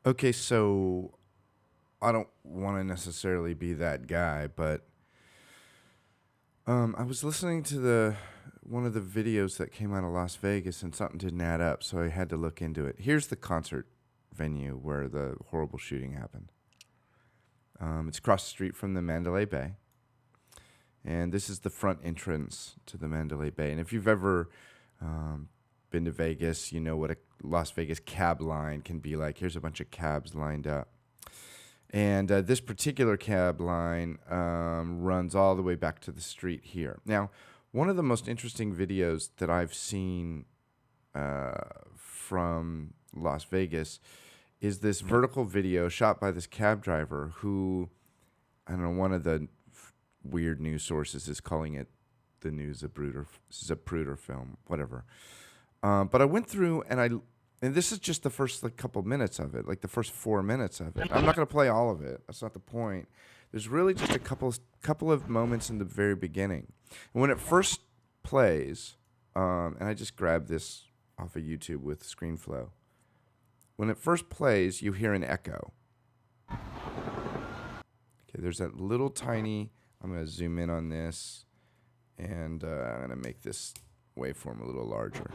Okay, so I don't want to necessarily be that guy, but I was listening to the one of the videos that came out of Las Vegas, and something didn't add up, so I had to look into it. Here's the concert venue where the horrible shooting happened. It's across the street from the Mandalay Bay, and this is the front entrance to the Mandalay Bay. And if you've ever been to Vegas, you know what a Las Vegas cab line can be like. Here's a bunch of cabs lined up. And this particular cab line runs all the way back to the street here. Now, one of the most interesting videos that I've seen from Las Vegas is this vertical video shot by this cab driver who, I don't know, one of the weird news sources is calling it the new Zapruder film, whatever. But I went through and this is just the first couple minutes of it, like the first 4 minutes of it. I'm not going to play all of it. That's not the point. There's really just a couple of moments in the very beginning. And when it first plays, and I just grabbed this off of YouTube with ScreenFlow. When it first plays, you hear an echo. Okay, there's that little tiny. I'm going to zoom in on this, and I'm going to make this waveform a little larger.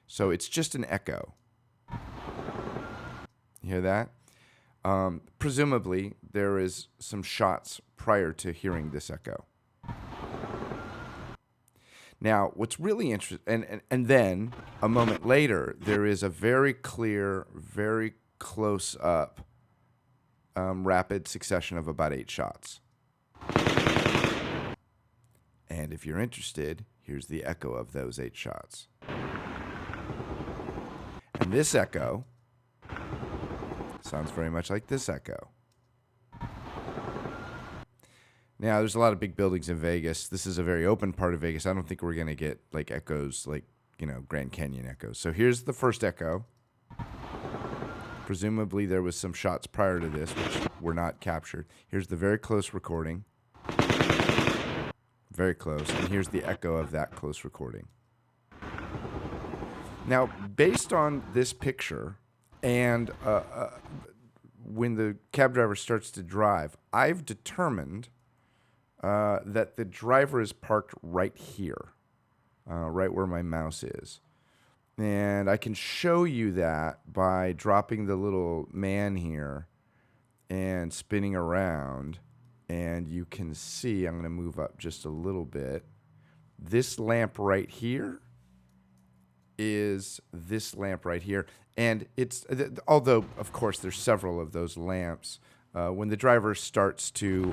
So it's just an echo. You hear that? Presumably, there is some shots prior to hearing this echo. Now, what's really interesting, and then a moment later, there is a very clear, very close up, rapid succession of about 8 shots. And if you're interested, here's the echo of those 8 shots. And this echo sounds very much like this echo. Now, there's a lot of big buildings in Vegas. This is a very open part of Vegas. I don't think we're going to get like echoes like, Grand Canyon echoes. So here's the first echo. Presumably there was some shots prior to this which were not captured. Here's the very close recording. Very close. And here's the echo of that close recording. Now, based on this picture and when the cab driver starts to drive, I've determined that the driver is parked right here, right where my mouse is. And I can show you that by dropping the little man here and spinning around. And you can see, I'm going to move up just a little bit. This lamp right here is this lamp right here. And it's, although, of course, there's several of those lamps, when the driver starts to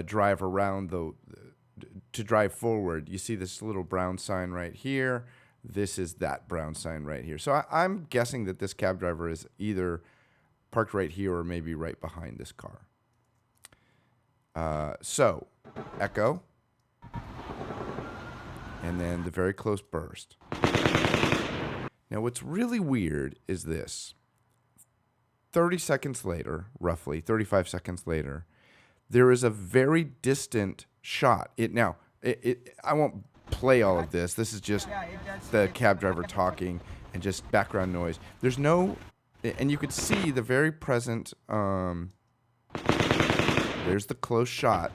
drive around to drive forward, you see this little brown sign right here. This is that brown sign right here. So I'm guessing that this cab driver is either parked right here or maybe right behind this car. So, echo, and then the very close burst. Now, what's really weird is this. 30 seconds later, roughly 35 seconds later, there is a very distant shot. I won't play all of this. This is just the cab driver talking and just background noise. There's no, and you could see the very present, there's the close shot.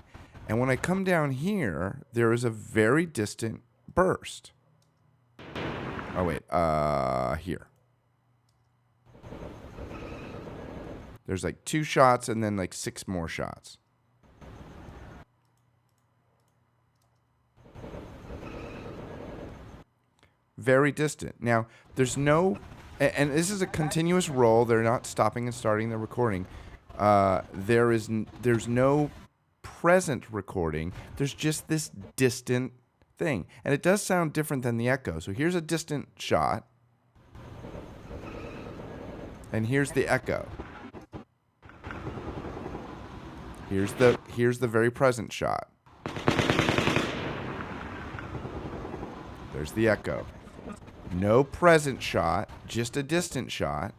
And when I come down here, there is a very distant burst. Oh, wait, here. There's like 2 shots and then like 6 more shots. Very distant. Now, there's no, and this is a continuous roll. They're not stopping and starting the recording. There's no present recording. There's just this distant thing. And it does sound different than the echo. So here's a distant shot. And here's the echo. Here's the very present shot. There's the echo. No present shot, just a distant shot.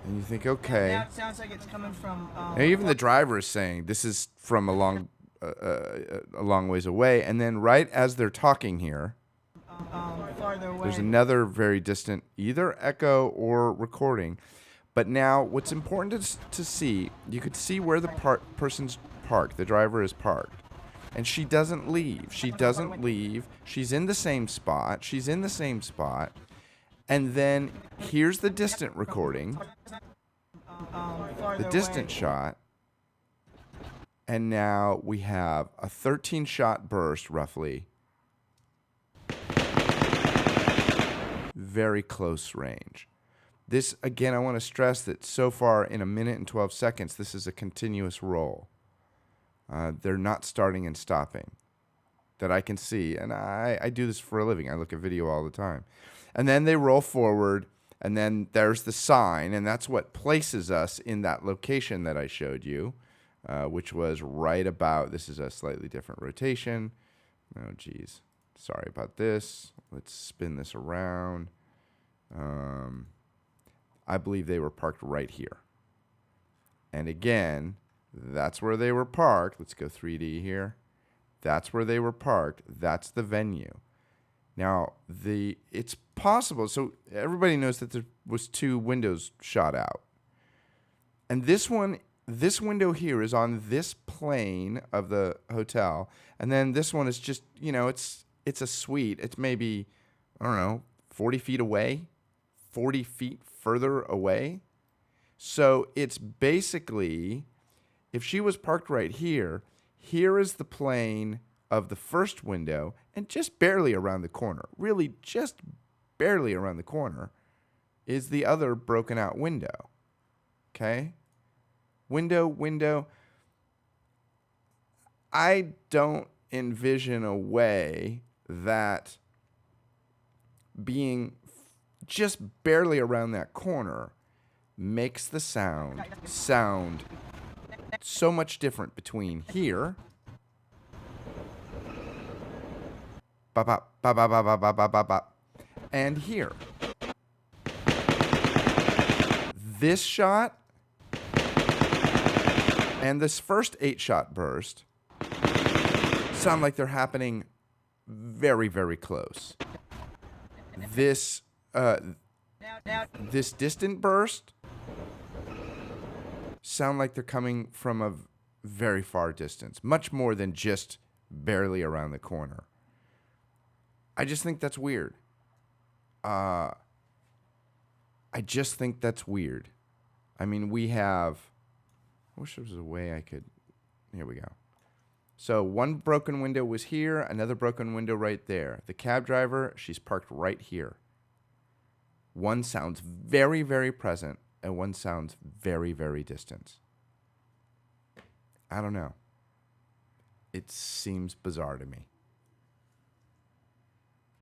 And you think, okay. Now it sounds like it's coming from. Now even the driver is saying this is from a long ways away. And then right as they're talking here, farther away. There's another very distant, either echo or recording. But now, what's important to see, you could see where the person's parked. The driver is parked. And she doesn't leave. She doesn't leave. She's in the same spot. She's in the same spot. And then here's the distant recording, the distant shot. And now we have a 13-shot burst, roughly. Very close range. This, again, I want to stress that so far in 1 minute and 12 seconds, this is a continuous roll. They're not starting and stopping that I can see. And I do this for a living. I look at video all the time. And then they roll forward, and then there's the sign, and that's what places us in that location that I showed you, which was right about, this is a slightly different rotation. Oh, geez. Sorry about this. Let's spin this around. I believe they were parked right here. And again, that's where they were parked. Let's go 3D here. That's where they were parked. That's the venue. Now, it's possible. So everybody knows that there was 2 windows shot out. And this window here is on this plane of the hotel. And then this one is just, it's a suite. It's maybe, I don't know, 40 feet away, 40 feet further away. So it's basically, if she was parked right here, here is the plane of the first window, and just barely around the corner, really just barely around the corner, is the other broken out window. Okay? Window. I don't envision a way that being just barely around that corner makes the sound so much different between here and here. This shot and this first 8-shot burst sound like they're happening very, very close. This distant burst sound like they're coming from a very far distance, much more than just barely around the corner. I just think that's weird. I just think that's weird. I mean, I wish there was a way I could, here we go. So one broken window was here, another broken window right there. The cab driver, she's parked right here. One sounds very, very present, and one sounds very, very distant. I don't know. It seems bizarre to me.